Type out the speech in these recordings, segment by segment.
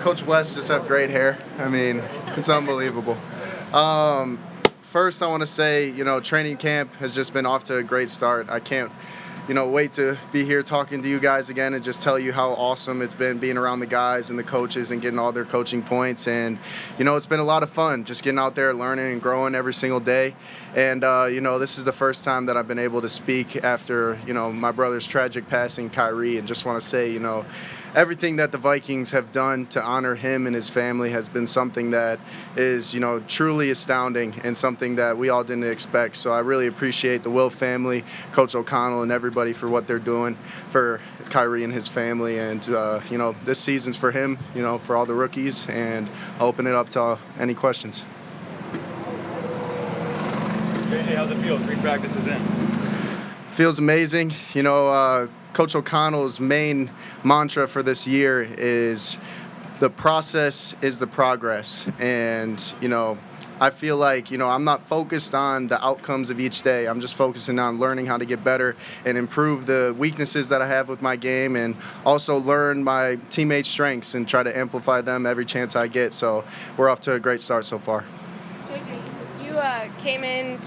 Coach West just have great hair. I mean, it's unbelievable. First, I want to say, training camp has just been off to a great start. I can't, wait to be here talking to you guys again and just tell you how awesome it's been being around the guys and the coaches and getting all their coaching points. And, it's been a lot of fun just getting out there, learning and growing every single day. And, this is the first time that I've been able to speak after, my brother's tragic passing, Kyrie, and just want to say, everything that the Vikings have done to honor him and his family has been something that is, truly astounding and something that we all didn't expect. So I really appreciate the Will family, Coach O'Connell, and everybody for what they're doing for Kyrie and his family. And, this season's for him, for all the rookies. And I'll open it up to any questions. JJ, how's it feel? 3 practices in. Feels amazing. Coach O'Connell's main mantra for this year is the process is the progress. And, I feel like, I'm not focused on the outcomes of each day. I'm just focusing on learning how to get better and improve the weaknesses that I have with my game and also learn my teammates' strengths and try to amplify them every chance I get. So we're off to a great start so far. You came in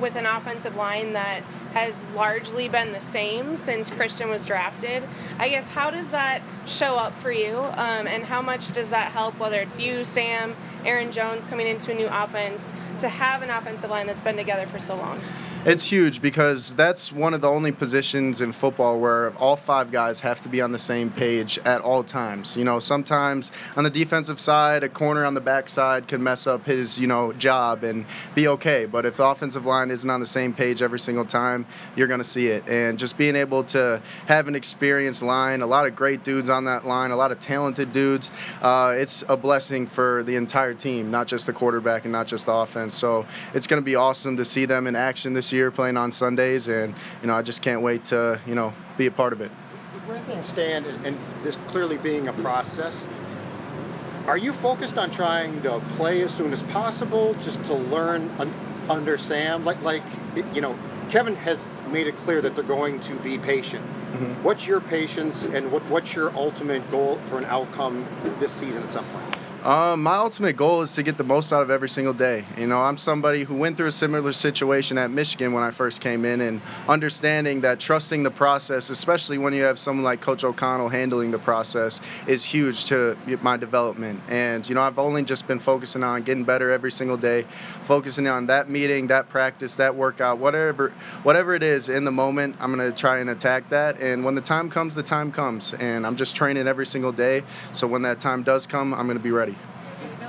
with an offensive line that has largely been the same since Christian was drafted. I guess, how does that show up for you, and how much does that help, whether it's you, Sam, Aaron Jones coming into a new offense, to have an offensive line that's been together for so long? It's huge because that's one of the only positions in football where all 5 guys have to be on the same page at all times. Sometimes on the defensive side, a corner on the backside can mess up his, job and be okay. But if the offensive line isn't on the same page every single time, you're going to see it. And just being able to have an experienced line, a lot of great dudes on that line, a lot of talented dudes, it's a blessing for the entire team, not just the quarterback and not just the offense. So it's going to be awesome to see them in action this year playing on Sundays, and I just can't wait to be a part of it. Where things stand, and this clearly being a process, are you focused on trying to play as soon as possible just to learn under Sam? Kevin has made it clear that they're going to be patient. Mm-hmm. What's your patience and what's your ultimate goal for an outcome this season at some point? My ultimate goal is to get the most out of every single day. I'm somebody who went through a similar situation at Michigan when I first came in, and understanding that trusting the process, especially when you have someone like Coach O'Connell handling the process, is huge to my development. And, I've only just been focusing on getting better every single day, focusing on that meeting, that practice, that workout, whatever it is in the moment, I'm going to try and attack that. And when the time comes, the time comes. And I'm just training every single day. So when that time does come, I'm going to be ready.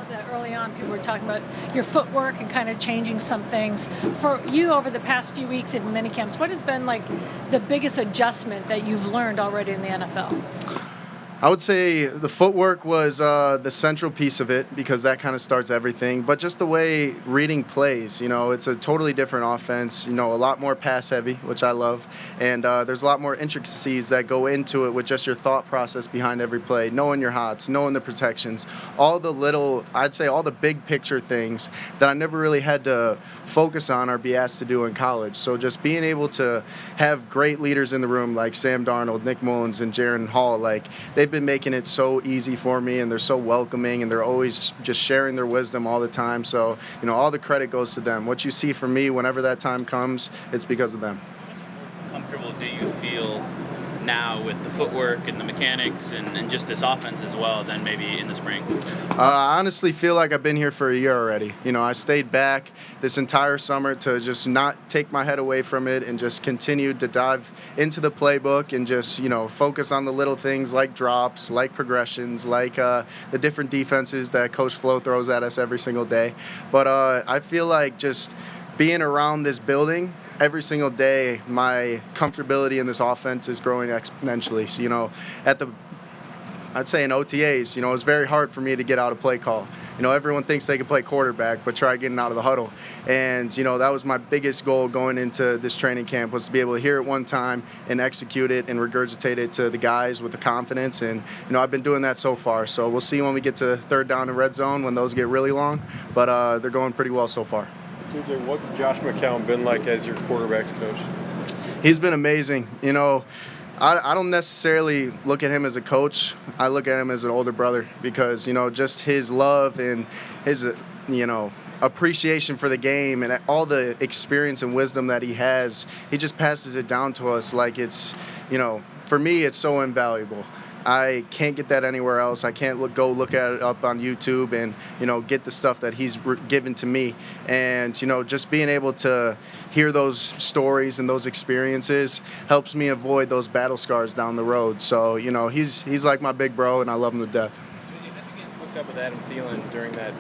That early on people were talking about your footwork and kind of changing some things. For you over the past few weeks in mini camps, what has been like the biggest adjustment that you've learned already in the NFL? I would say the footwork was the central piece of it because that kind of starts everything. But just the way reading plays, it's a totally different offense, a lot more pass heavy, which I love. And there's a lot more intricacies that go into it with just your thought process behind every play, knowing your hots, knowing the protections, all the big picture things that I never really had to focus on or be asked to do in college. So just being able to have great leaders in the room like Sam Darnold, Nick Mullins, and Jaron Hall, they've been making it so easy for me, and they're so welcoming, and they're always just sharing their wisdom all the time. So, all the credit goes to them. What you see from me whenever that time comes, it's because of them. How comfortable do you feel now with the footwork and the mechanics and just this offense as well than maybe in the spring? I honestly feel like I've been here for a year already. I stayed back this entire summer to just not take my head away from it and just continue to dive into the playbook and just, focus on the little things like drops, like progressions, like the different defenses that Coach Flo throws at us every single day. But I feel like just being around this building every single day, my comfortability in this offense is growing exponentially. So, I'd say in OTAs, it's very hard for me to get out of play call. Everyone thinks they can play quarterback, but try getting out of the huddle. And, that was my biggest goal going into this training camp, was to be able to hear it one time and execute it and regurgitate it to the guys with the confidence. And, I've been doing that so far. So we'll see when we get to third down and red zone when those get really long. But they're going pretty well so far. JJ, what's Josh McCown been like as your quarterback's coach? He's been amazing. I don't necessarily look at him as a coach. I look at him as an older brother because, just his love and his, appreciation for the game and all the experience and wisdom that he has, he just passes it down to us like it's, for me, it's so invaluable. I can't get that anywhere else. I can't go look at it up on YouTube and, get the stuff that he's given to me. And, just being able to hear those stories and those experiences helps me avoid those battle scars down the road. So, he's like my big bro, and I love him to death. How did you get hooked up with Adam Thielen during that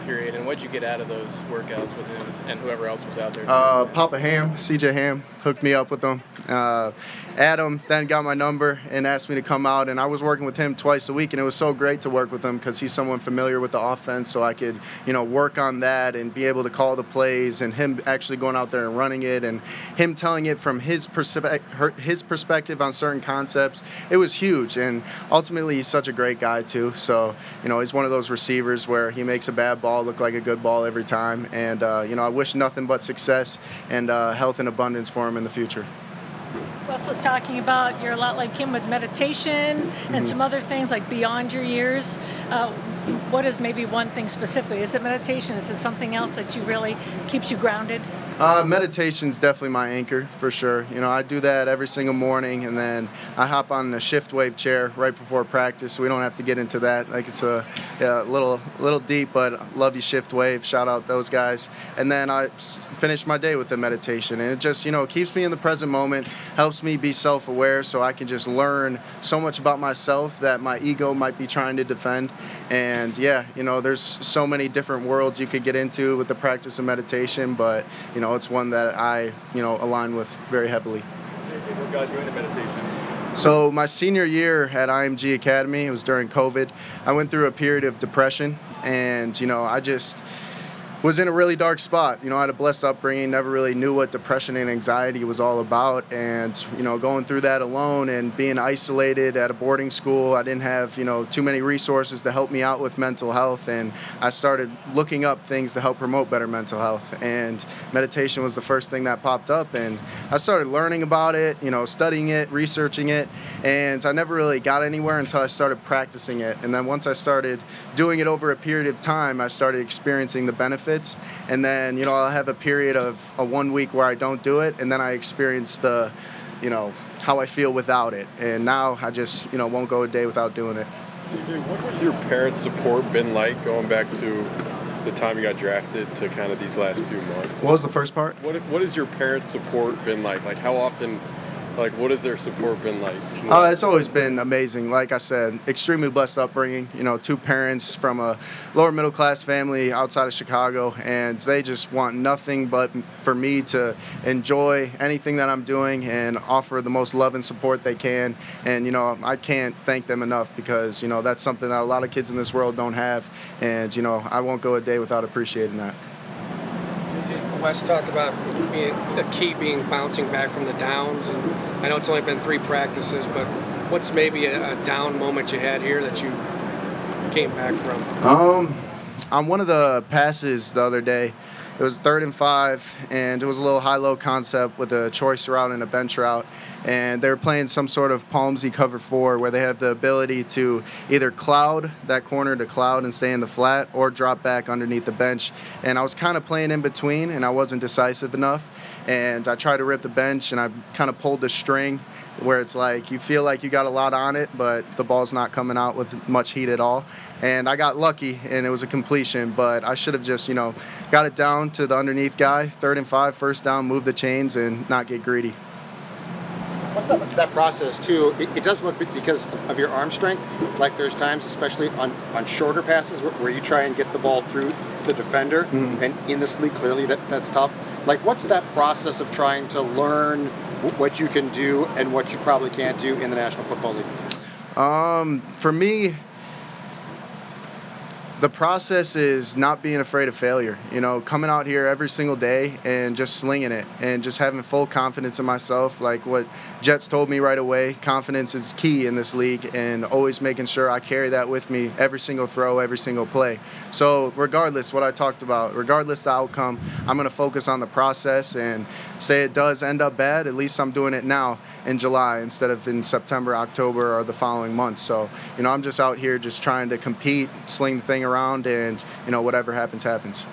period, and what did you get out of those workouts with him and whoever else was out there? Papa Ham, CJ Ham, hooked me up with them. Adam then got my number and asked me to come out, and I was working with him twice a week, and it was so great to work with him because he's someone familiar with the offense, so I could, work on that and be able to call the plays, and him actually going out there and running it, and him telling it from his perspective on certain concepts. It was huge, and ultimately he's such a great guy too. So, he's one of those receivers where he makes a bad ball look like a good ball every time, and I wish nothing but success and health and abundance for him in the future. Wes was talking about you're a lot like him with meditation and some other things like beyond your years. What is maybe one thing specifically? Is it meditation? Is it something else that you really keeps you grounded? Meditation's definitely my anchor for sure. I do that every single morning, and then I hop on the shift wave chair right before practice. We don't have to get into that. Like it's a little deep, but love you shift wave. Shout out those guys. And then I finish my day with the meditation, and it just keeps me in the present moment, helps me be self-aware, so I can just learn so much about myself that my ego might be trying to defend. And there's so many different worlds you could get into with the practice of meditation, but it's one that I, align with very heavily. What got you into meditation? So my senior year at IMG Academy, it was during COVID, I went through a period of depression, and, I just was in a really dark spot. I had a blessed upbringing, never really knew what depression and anxiety was all about. And, going through that alone and being isolated at a boarding school, I didn't have, too many resources to help me out with mental health. And I started looking up things to help promote better mental health. And meditation was the first thing that popped up. And I started learning about it, studying it, researching it. And I never really got anywhere until I started practicing it. And then once I started doing it over a period of time, I started experiencing the benefits. And then, I'll have a period of 1 week where I don't do it, and then I experience the, how I feel without it. And now I just, won't go a day without doing it. What was your parents' support been like going back to the time you got drafted to kind of these last few months? What was the first part? What has your parents' support been like? Like how often, what has their support been like? Oh, it's always been amazing. Like I said, extremely blessed upbringing. 2 parents from a lower middle class family outside of Chicago, and they just want nothing but for me to enjoy anything that I'm doing and offer the most love and support they can. And I can't thank them enough because that's something that a lot of kids in this world don't have, and I won't go a day without appreciating that. Wes talked about the key being bouncing back from the downs, and I know it's only been 3 practices, but what's maybe a down moment you had here that you came back from? On one of the passes the other day, it was 3rd and 5, and it was a little high-low concept with a choice route and a bench route. And they were playing some sort of palmsy cover 4 where they have the ability to either cloud that corner to cloud and stay in the flat or drop back underneath the bench. And I was kind of playing in between, and I wasn't decisive enough. And I tried to rip the bench, and I kind of pulled the string where it's like you feel like you got a lot on it, but the ball's not coming out with much heat at all. And I got lucky, and it was a completion, but I should have just, got it down to the underneath guy, 3rd and 5, first down, move the chains, and not get greedy. What's that process too? It does look, because of your arm strength, like there's times, especially on shorter passes, where you try and get the ball through the defender, and in this league, clearly that's tough. Like, what's that process of trying to learn what you can do and what you probably can't do in the National Football League? For me, The process is not being afraid of failure. You know, coming out here every single day and just slinging it and just having full confidence in myself. Like what Jets told me right away, confidence is key in this league, and always making sure I carry that with me every single throw, every single play. So regardless what I talked about, regardless the outcome, I'm going to focus on the process, and say it does end up bad, at least I'm doing it now in July instead of in September, October, or the following months. So, you know, I'm just out here just trying to compete, sling the thing around, and, you know, whatever happens, happens.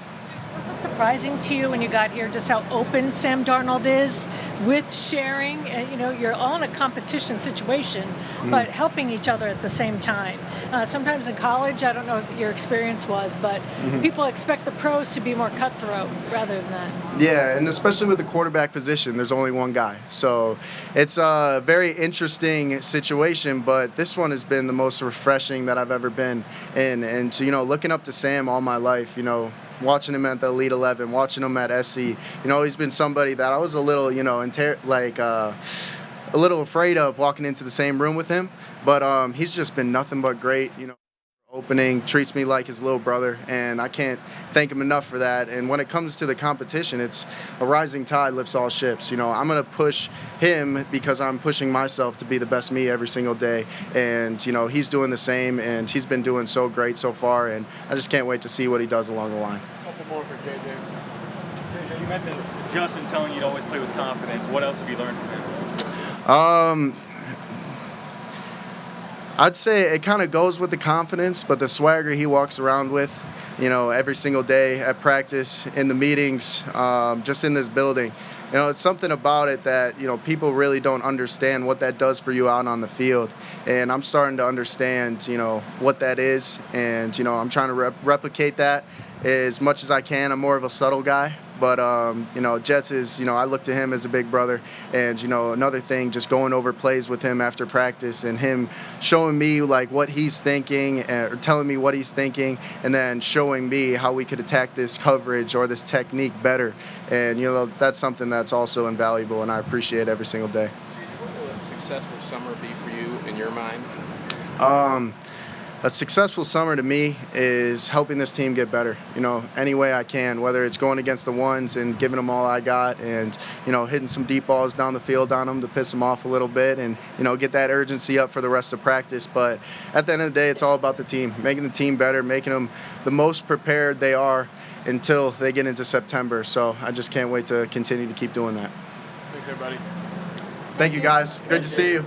Was it surprising to you when you got here just how open Sam Darnold is with sharing? You know, you're all in a competition situation, but helping each other at the same time. Sometimes in college, I don't know what your experience was, but people expect the pros to be more cutthroat rather than that. Yeah, and especially with the quarterback position, there's only one guy. So it's a very interesting situation, but this one has been the most refreshing that I've ever been in. And, you know, looking up to Sam all my life, you know, watching him at the Elite 11, watching him at SC, you know, he's been somebody that I was a little, you know, a little afraid of walking into the same room with him. But he's just been nothing but great, you know. Opening, treats me like his little brother, and I can't thank him enough for that. And when it comes to the competition, it's a rising tide lifts all ships. You know, I'm going to push him because I'm pushing myself to be the best me every single day. And, you know, he's doing the same, and he's been doing so great so far, and I just can't wait to see what he does along the line. A couple more for JJ. JJ, you mentioned Justin telling you to always play with confidence. What else have you learned from him? I'd say it kind of goes with the confidence, but the swagger he walks around with, you know, every single day at practice, in the meetings, just in this building. You know, it's something about it that, you know, people really don't understand what that does for you out on the field. And I'm starting to understand, you know, what that is. And, you know, I'm trying to replicate that as much as I can. I'm more of a subtle guy. But, you know, Jets is, you know, I look to him as a big brother. And, you know, another thing, just going over plays with him after practice and him showing me, like, what he's thinking or telling me what he's thinking, and then showing me how we could attack this coverage or this technique better. And, you know, that's something that's also invaluable, and I appreciate every single day. What will a successful summer be for you in your mind? A successful summer to me is helping this team get better, you know, any way I can, whether it's going against the ones and giving them all I got and, you know, hitting some deep balls down the field on them to piss them off a little bit and, you know, get that urgency up for the rest of practice. But at the end of the day, it's all about the team, making the team better, making them the most prepared they are until they get into September. So I just can't wait to continue to keep doing that. Thanks, everybody. Thank you, guys. Good to see you.